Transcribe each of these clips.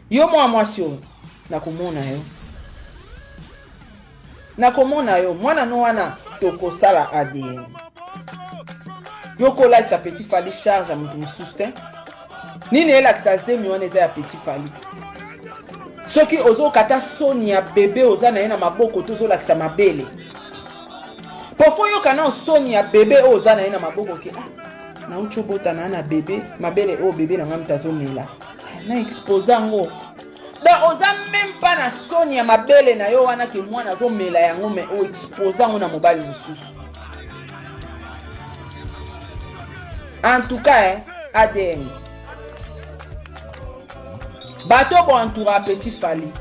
Yo mwasi oyo nakomona yo. Nakomona yo mwana no wana tokosala ADN. Yo kola cha Petit Fally charge a mutu mususu te. Nini elakisa zemi wana eza ya Petit Fally. Soki ozo kata soni ya bebe oza na ye na maboko tozo lakisa mabele. Pofo yo kana soni ya bebe oza na ye na maboko ke na uchobota na bebe mabele o bebe na ngamta zo mela. Na exposango. Da oza même pas na soni ya mabele na yo wana ke mwana zo mela yango me o exposango na mobali mususu. En tout cas, ADN. Bato bon entoura Petit Fally.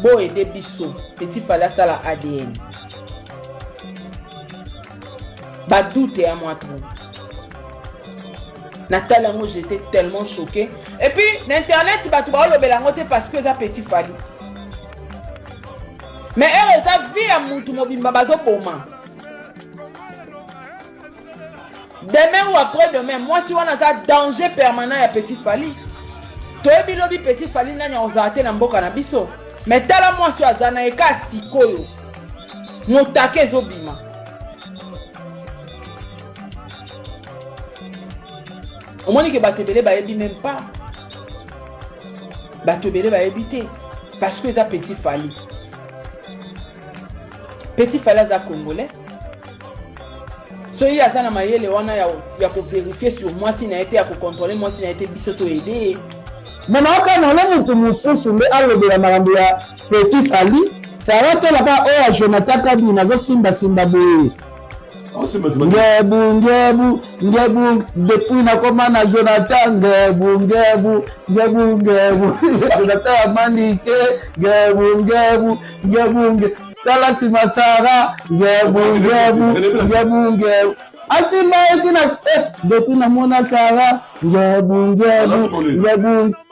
Bo aider biso. Petit Fally a la ADN. Ba doute à moi trop. Nathalie, moi j'étais tellement choquée. Et puis, l'internet, tu vas tout le belangote parce que ça Petit Fally. Mais elle, ça vit à moutou mobimba bazo poma. Demain ou après-demain, moi si on a un danger permanent à Petit Fally. Toi bilobi Petit Fally nanya ozate na mboka na biso. Mais tala moi si azana eka sikoyo. Motake zobima. Au moins que batebele ba ebi même pas. Batebele ba ebité parce que ça Petit Fally. Petit Fally za congolais. So il y a ça na mayele wana ya ko vérifier sur moi si na été à contrôler moi si na été bisoto aider. Mais na ka na le mutu mususu mbe alobela makambo ya Petit Fally, ça va te la pas o Jonathan Kadi na zo simba boye. Ngebu depuis na koma na Jonathan ngebu Jonathan Amanike ngebu tala si masara ngebu asima etina depuis na mona sara ngebu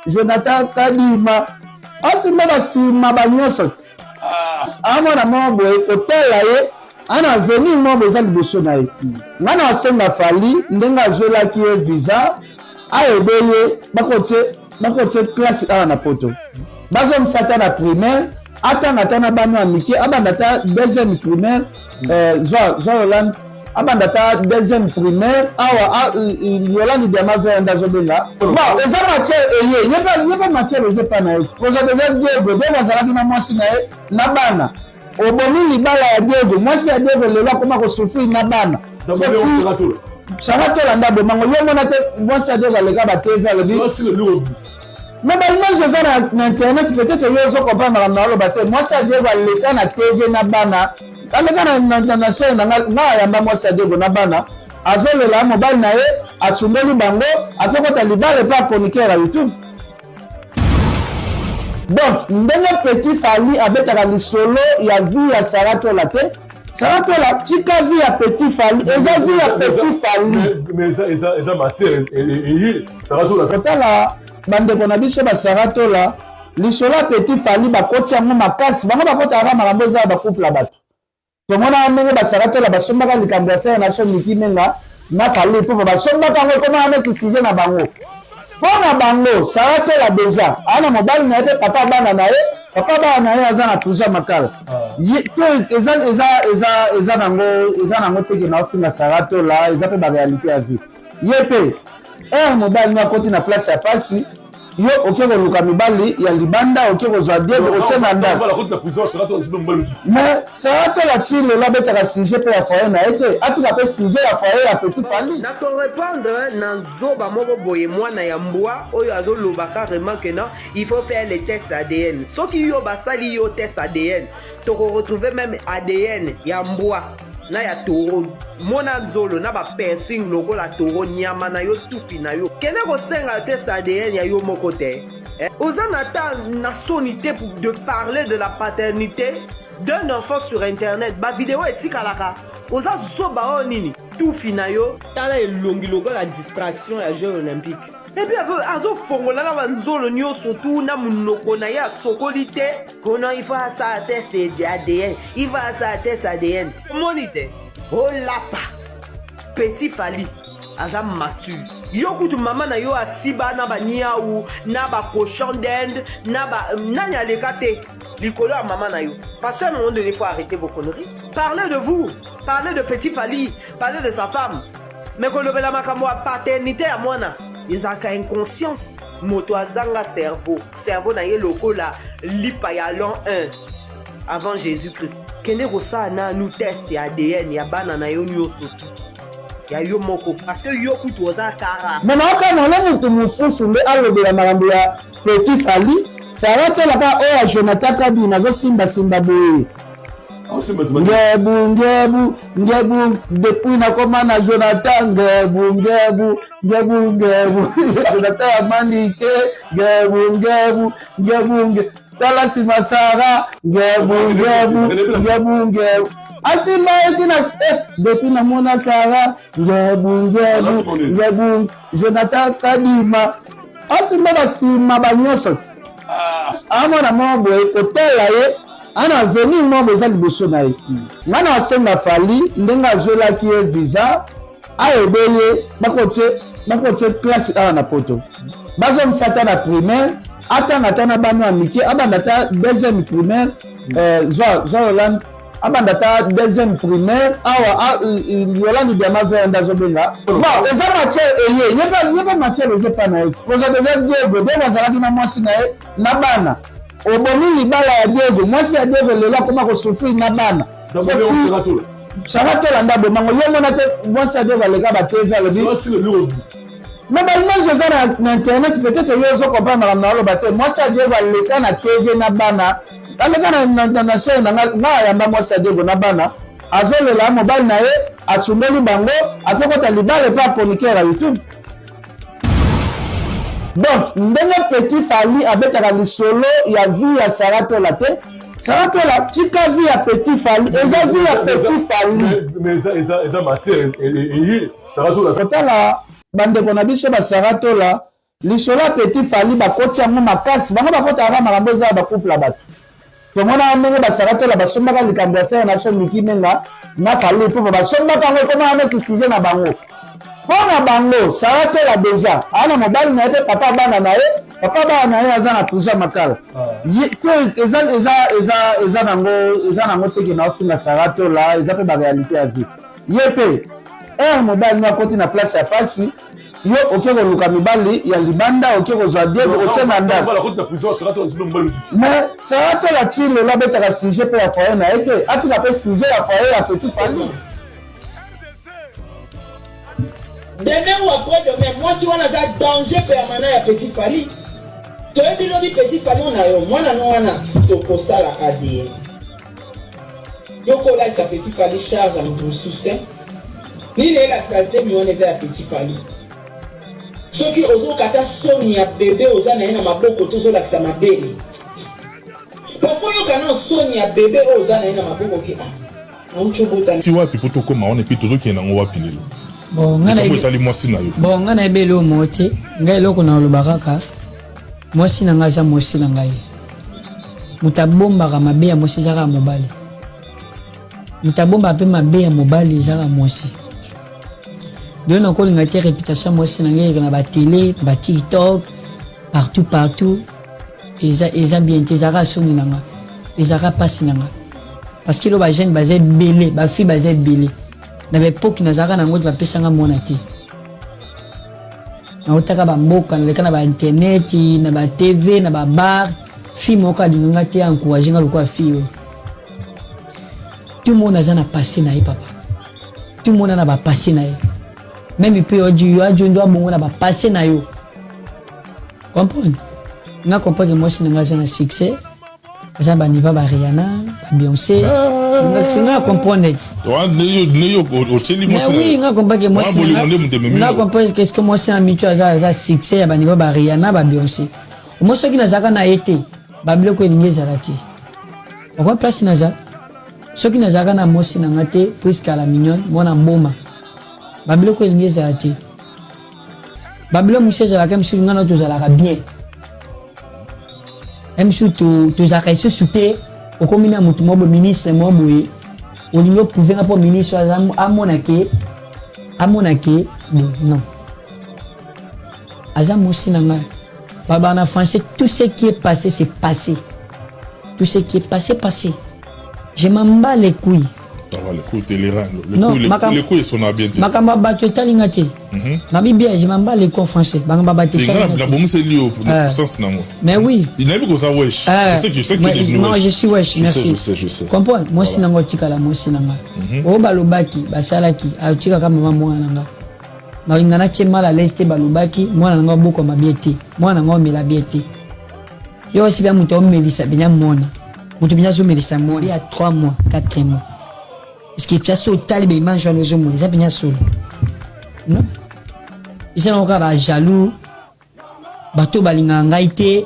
Jonathan Kadima asima basima banyoso amona mombo hôtel ye ana veni mombo za liboso na ye ngana asenga Fally ndenga azolaki ye visa ayebeye bakote classe a na poto bazo msata na primaire atanga na bana mike abanda ta deuxième primaire Jean Hollande abanda ta deuxième primaire awa Hollande de ma vers ndazobenga bon eza matière eye yeba matière eza pa na exposé déjà Diego de bazalaki na mwasi na ye na bana obomi libala ya Diego mwasi ya Diego lelo akoma kosufri na bana Saratola ndabo mango yo mona te mwasi ya Diego aleka ba TV alobi mais l'image eza na internet peut-être yo zo comprendre na lo bate mwasi ya Diego aleka na TV na bana aleka na chaîne na yamba mwasi ya Diego na bana azolela mobile na ye asumbeli bango atokota libala pa chroniqueur à YouTube. Donc, ndenge Petit Fally abetaka lisolo ya vie ya Saratola te. Saratola tika vie ya Petit Fally, eza vie ya Petit Fally. Mais eza matière et Saratola. Kotala bandeko na biso ba Saratola, lisolo ya Petit Fally bakoti yango makasi, bango bakota ara makambo eza ba couple ya bato. Tomona ndenge ba Saratola basombaka likambo ya Sera Nation Mikimenga na Fally po basombaka ngo koma avec sujet na bango. Bona bango Saratola déjà ana mobali na ye papa bana na ye papa bana na ye aza na prison makala eza nango teke na ofinga Saratola eza pe ba réalité ya vie ye pe mobali na koti na place ya pasi yo okeko luka mibali ya libanda okeko zwa Diego otena ndako mais Saratola chile la betaka sujet pe ya foyer na ete atika pe sujet ya foyer ya Petit Fally na ko répondre na zoba moko boye mwana ya mbwa oyo azoloba carrément que non il faut faire les tests ADN soki yo basali yo test ADN to ko retrouver même ADN ya mbwa na ya toro mona nzolo na ba piercing logo la toro nyama na yo tufi na yo kene ko senga test ADN ya yo moko te Ozanata n'a sonité de parler de la paternité d'un enfant sur internet ba vidéo etikalaka oza zoba nini tout finayo tala elongi logo la distraction ya Jeux olympiques et puis azo fongola na banzolo nyo surtout na munoko na ya sokolité kono il faut ça test ADN il va ça test ADN monite oh lapa Petit Fally aza mature Yo kutu mama na yo asiba na ba niaou, na ba cochon d'Inde, na ba nanya lekate. Likolo à maman na yo. Parce qu'à un moment donné, il faut arrêter vos conneries. Parlez de vous, parlez de Petit Fally, parlez de sa femme. Mais qu'on le la makamwa paternité à moi na. Ils ont inconscience. Moto azanga cerveau. Cerveau na ye loko la lipa ya l'an 1 avant Jésus-Christ. Kende rosa na nous test ya ADN ya bana na yo nyoso. Ya yo moko parce que yo kutu oza kara. Mais na ka na le mutu mususu le alobela makambo ya Petit Fally. Sarah te la pa oya Jonathan Kabi na zo simba boye. Ngebu depuis na koma na Jonathan ngebu Jonathan Amanike ngebu tala sima Sarah ngebu asima etina depuis na mona Sarah ngebu Jonathan Kadima asima basima banyoso amona mambo ekotela ye ana veni mambo eza liboso na ye ngana asenga Fally ndenge azolaki ye visa ayebeye bakotie classe awa na poto bazomsata na primaire atanga ata na bana ya mike abanda ata deuxième primaire Hollande abanda ata deuxième primaire awa Hollande diama verde azobenga bon eza matière eye yepa matière eza pa na ye projet eza Diego nde bazalaki na mwasi na ye na bana obomi libala ya Diego mwasi ya Diego lelo akoma kosufri na bana Saratola ndabo mango yo mona te mwasi ya Diego aleka ba TV alobi mais l'image eza na internet peut-être yo ozo comprendre na oloba te mwasi ya Diego aleka na TV na bana aleka na chaîne nga yamba mwasi ya Diego na bana azolela mobile na ye asumbeli bango atokota libala pa chroniqueur ya YouTube. Donc, ndenge Petit Fally abetaka lisolo ya vie ya Saratola te. Saratola tika vie ya Petit Fally, eza vie ya Petit Fally. Mais eza matière et Saratola. Saratola bandeko na biso ba Saratola lisolo ya Petit Fally bakoti yango makasi, bango bakotaka makambo eza ba couple ya bato. Tomona ndenge ba Saratola basombaka likambo ya sere na biso miki menga na Fally mpo basombaka yango ekoma neti sujet na bango. Pona bango Saratola deja ana mobali na ye papa bana na ye papa bana na ye aza na prison makala eza nango teke na ofinga Saratola eza pe ba réalité ya vie ye pe mobali na koti na place ya pasi yo oke koluka mibali ya libanda oke kozwa Diego otie na ndako mais Saratola ti lelo abetaka sujet pe ya foyer na ye te atika pe sujet ya foyer ya Petit Fally. Demain ou après-demain, moi si on a un danger permanent à Petit Fally, tu as vu le Petit Fally, on a eu moi on a postal à ADN. Donc on a Petit Fally charge à mon soutien. Ni les la salse mais on est à Petit Fally. Ceux qui osent kata Sonia bébé aux années na maboko tous la ça m'a bébé. Parfois yo kana Sonia bébé aux années na maboko ki si wapi poto koma on epi toujours ki na wapi lelo. Bon ngana ebelo mote ngai loko na lobakaka mwasi na ngaza mwasi na ngai mutabomba mabe ya mwasi zaka mobali mutabomba pe mabe ya mobali zaka mwasi donc na kolinga te réputation mwasi na ngai na ba télé ba TikTok partout eza bien te zaka songi na nga ezaka pasi na nga parce que lo ba jeune ba zet belé ba fille ba zet belé na bepoki nazaka nango bapesanga mwana ti naotaka bamboka naleka na bainternet na batv na babar fi moko alinganga te encourage nga lokola fi oyo tout le monde aza na passé na ye papa tout le monde na bapassé na ye même mpe yo ajondo abongo na bapassé na yo comprendre nga comprendre mwasi na nga aza na succès aza baniva ba Rihanna ba Beyoncé nga comprendre oui nga comprendre mwasi nga comprendre qu'est-ce que mwasi na mitu aza succès ya baniva ba Rihanna ba Beyoncé mwasi soki nazaka na ye te babiloko elingi ezala te okwa place naza soki nazaka na mwasi na nga te puisque ala mignonne mwana mboma babiloko elingi ezala te babilo mwasi ezalaka misuki nga na tozalaka bien même si tu as réussi sauter au commun mutu mobo ministre mo boye au niveau prouver pour ministre à monake non Azam aussi nanga. Baba en français, tout ce qui est passé, c'est passé. Tout ce qui est passé, passé. Je m'en bats les couilles. Ah, les couilles, les reins. Les couilles sont bien. Makamba battu talingate. Nabi bien, je m'en bats les couilles français. Banga battu talingate. La bombe c'est lié au sens nango. Mais oui. Il n'a pas comme ça wesh. Je sais que tu es devenu wesh. Non, je suis wesh, merci. Je sais. Comprends? Moi si nango tikala, moi si nanga. O balobaki, basalaki, a tika kama mama moi nanga. Na ingana chema la leste balobaki, moi nanga boko mabieti. Moi nanga mela bieti. Yo aussi bien muto melisa benya mona. Muto benya zo melisa mona. Il y a 3 mois, 4 mois. Est-ce qu'il y a so talibé image dans les hommes, ça benya solo. Non. Ils sont encore jaloux. Bato balinga ngaite,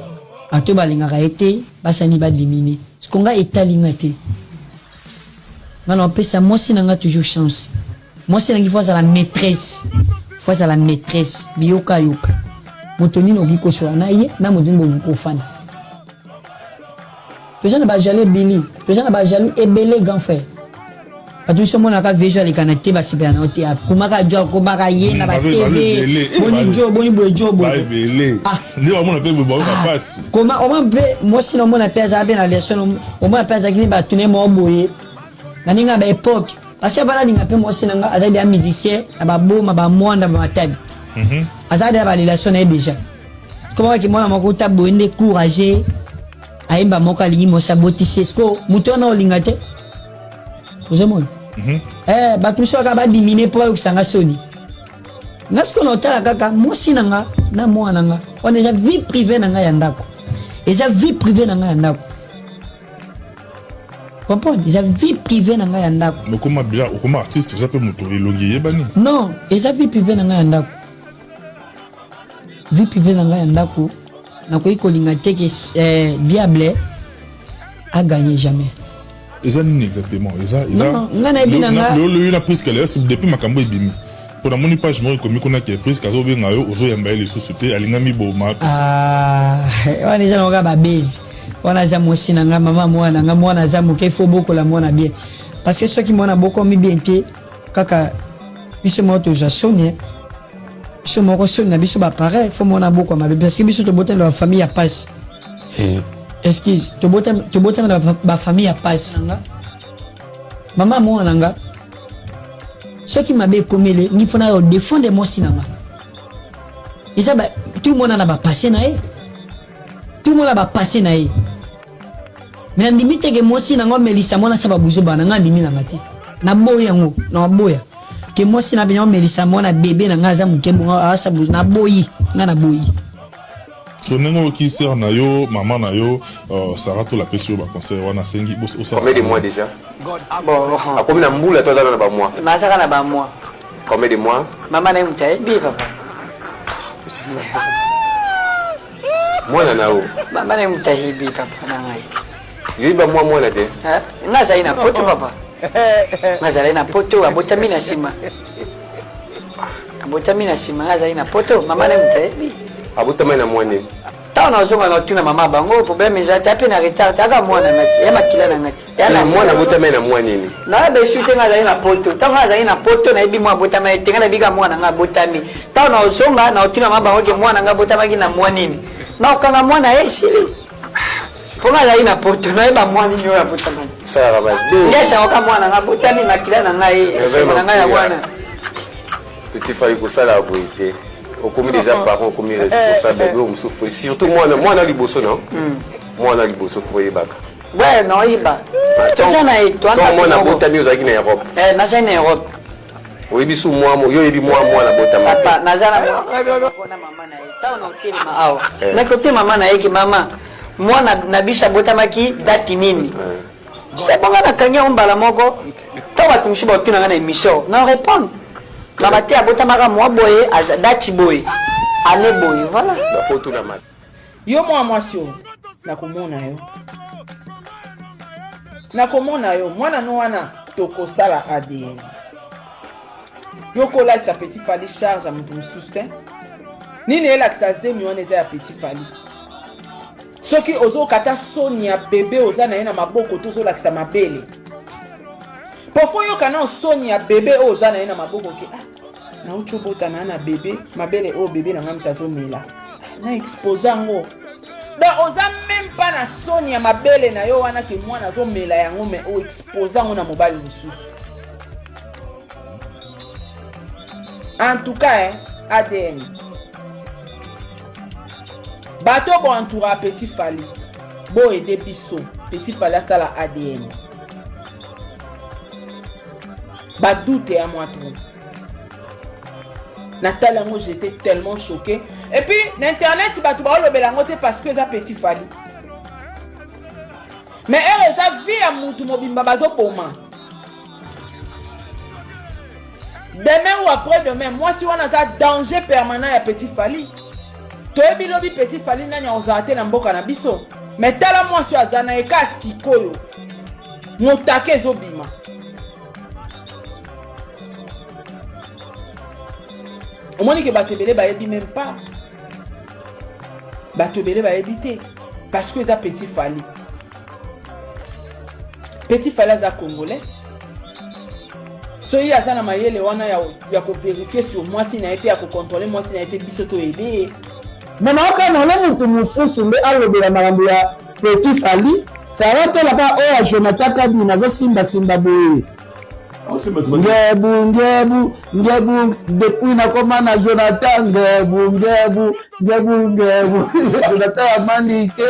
bato balinga ngaite, basani ba diminer. Ce qu'on a étalingate. Non, on peut ça moi si nanga toujours chance. Moi si nanga fois à la maîtresse. Fois à la maîtresse, bioka yoka. Motoni no giko so na ye, na modini bo ko fana. Les gens ne sont jaloux Billy. Les gens ne sont jaloux Ebele grand frère. Parce que mon aka visual les connectés ba super na oté. Kumaka jo kumaka ye na ba TV. Boni jo boni bo jo bo. Ebele. Ni vraiment on fait bo ba passe. Comment on peut moi sinon mon appel ça bien la leçon au moins appel ça qui ba tourner mo boye. Na ninga ba époque parce que bala ninga pe moi sinon azali ya musicien ba bo ma ba mwanda ba tabi. Azali ya ba relation déjà. Comment que moi na moko tabo ende courager. Aimba moka lingi mo sabotiser sko mutona olingate. Vous avez batumso ka ba diminer pour usanga soni. Ngasko no tala kaka mosi nanga na mwana nanga. On déjà vie privée nanga ya ndako. Eza vie privée nanga ya ndako. Comprendre? Eza vie privée nanga ya ndako. Mais comment artiste ça peut moto elongi yebani? Non, eza vie privée nanga ya ndako. Vie privée nanga ya ndako. Na ko ikolinga te que diable a gagné jamais. Eza nini exactement? Eza ngana binanga le prise qu'elle est depuis makambo ebimi. Pour la moni page moi comme qu'on a qui prise kazo benga yo ozo yamba les sociétés alingami boma. On est dans ba base. On a zamu sinanga mama mwana nga mwana zamu ke faut beaucoup la mwana bien. Parce que ceux qui mwana beaucoup mi bien te kaka biso moto ja sonné. Biso moko sonné biso ba pareil, faut mwana beaucoup ma parce que biso to botin la famille a passe. Excuse, tu botin la famille a passe. Maman moi nanga. Ceux qui m'avaient commis les ni pour défendre moi sinanga. Et ça tout le monde n'a pas passé naé. Tout le monde n'a pas passé naé. Mais la limite que moi sinanga melisa moi na saba buzo bana nga ndimi na mati. Na boya ngo, na boya. Que moi sinanga benya melisa moi na bébé na nga za mukembo nga asa buzo na boyi, nga na boyi. Sonengo qui sert na yo, maman na yo, Sarah to la pesio ba conseil wana sengi bo o Combien de mois déjà? Bon, à combien de mois toi dans ba mois? Masaka na ba mois. Combien de mois? Maman na mutaye bi papa. Moi na nao. Maman na mutaye bi papa na ngai. Yo ba mois na te. Na za ina poto papa. Na za ina poto abotami na sima. Abotami na sima na za ina poto maman na mutaye bi. Abotami na mois ni. Tant on a besoin de tout na maman bango problème mais j'ai tapé na retard taka moi na ngati ya makila na ngati ya na moi na botama na moi nini na be shooter na za ina poto tant na za ina poto na ibi moi botama tenga na biga moi na nga botami tant na ozonga na otuna maman bango ke moi na nga botama ki na moi nini na kanga moi na esili pour na za ina poto na iba moi nini ya botama ça va bien ça ka moi na nga botami makila na nga na nga ya wana petit faille ko sala boité. Au commis déjà parents, au commis responsable, on souffre. Surtout moi on a liboso non. Moi on a liboso foyer baka. Ouais non il va. Toi on a botami aux Guinée Europe. Na Guinée Europe. Oui biso moi yo ebi moi na botami. Papa na zana moi. Kona mama na ye. Ta on okeli ma awa. Na côté mama na ye ki mama. Moi na bisa botamaki dati nini. C'est bon na kanya ombala moko. Ta watu mshiba tuna ngana émission. Na répondre. La maté a botamaka moi boye dati boye. Ane boye voilà. La photo na mat. Yo moi sio na komona yo. Na komona yo mwana no wana tokosala ADN. Yo kola cha petit fali charge à mutu sustain. Nini elakisa zemi wana eza ya petit fali. Soki ozo kata soni ya bébé oza na ye na maboko tozo lakisa mabele. Parfois yo kana soni ya bébé oza na ye na maboko ke na uchobota na bébé mabele o bébé na ngamta zomela na exposango donc oza même pas na soni ya mabele na yo wana ke mwana zomela yango mais o exposango na mobali mususu. En tout cas ADN bato bo entoura Petit Fally bo aider biso Petit Fally à la ADN ba doute à moi trop. Nathalie, moi j'étais tellement choquée. Et puis, l'internet, tu vas te voir le belangote parce que ça Petit Fally. Mais elle, ça vit à Moutou Mobimba Bazo pour moi. Demain ou après-demain, moi si on a un danger permanent à Petit Fally. Tu es bilobi Petit Fally, n'a pas osé na mboka na biso. Mais tala moi sur Azana et Kasikoyo. Motake Zobima. Au moins que Batebele va ébi même pas. Batebele va éviter. Parce que ça Petit Fally. Petit Fally za Congolais. Soyi azana mayele wana ya ko vérifier sur moi si n'a été à contrôler moi si n'a été bisoto aider. Mais na ka na le mutu mususu mbe alobela makambo ya Petit Fally. Ça va te là-bas o Jonathan Kadu na zo simba boye. Ngebu depuis na koma na Jonathan ngebu Jonathan amandike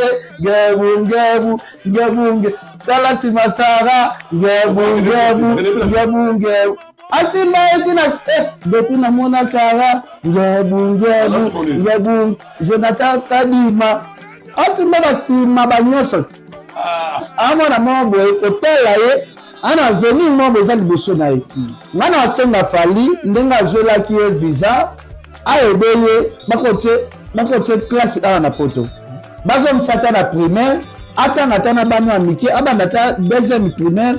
ngebu tala si masara ngebu asima etina depuis na mona sara ngebu Jonathan Kadima asima basima banyoso amona mombo hôtel ye ana veni mo beza liboso na ye ngana asenga Fally ndenga azolaki ye visa ayebeye bakotie classe awa na poto bazomsata na primaire atanga tana bana mike abanda ta deuxième primaire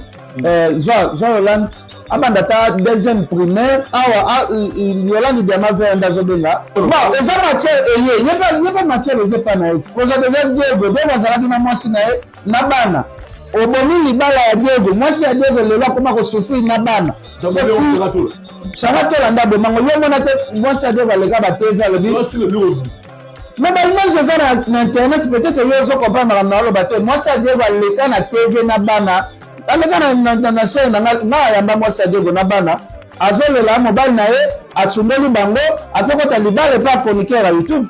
Jean Hollande abanda ta deuxième primaire awa Yolande Diama venda zobenga bon eza matière eye yeba matière eza pa na ye koza déjà Diego be bazalaki na mwasi na ye na bana obomi libala ya Diego mwasi ya Diego lelo akoma kosufri na bana Saratola ndabo mango yo mona te mwasi ya Diego aleka ba TV alobi mais l'image eza na internet peut-être yo zo comprendre na oloba te mwasi ya Diego aleka na TV na bana aleka na chaîne na yamba mwasi ya Diego na bana azolela mobile na ye asumbeli bango atokota libala pa chroniqueur ya YouTube.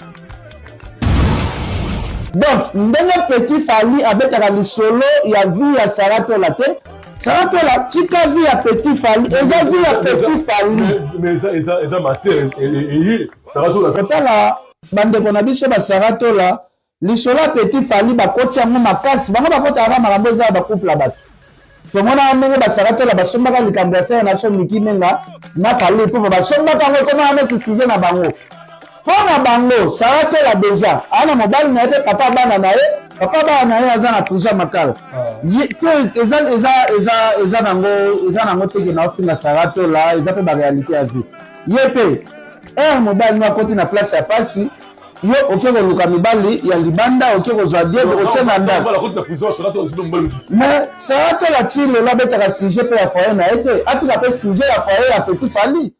Donc, ndenge Petit Fally abetaka lisolo ya vie ya Saratola te. Saratola tika vie ya Petit Fally, eza vie ya Petit Fally. Mais eza matière et Saratola. Kotala bandeko na biso ba Saratola, lisolo ya Petit Fally bakoti yango makasi, bango bakota aka makambo eza ba couple ya bato. Tomona ndenge ba Saratola basombaka likambo ya sere na so miki menga na Fally po basombaka ngo koma ameki sujet na bango. Pona bango Saratola déjà ana mobali na ye papa bana na ye papa bana na ye aza na prison makala eza nango teke na ofinga Saratola eza pe ba réalité ya vie ye pe mobali na koti na place ya pasi yo oke koluka mibali ya libanda oke kozwa Diego otie na ndako mais Saratola ti lelo abetaka sujet pe ya foyer na ye te atika pe sujet ya foyer ya Petit Fally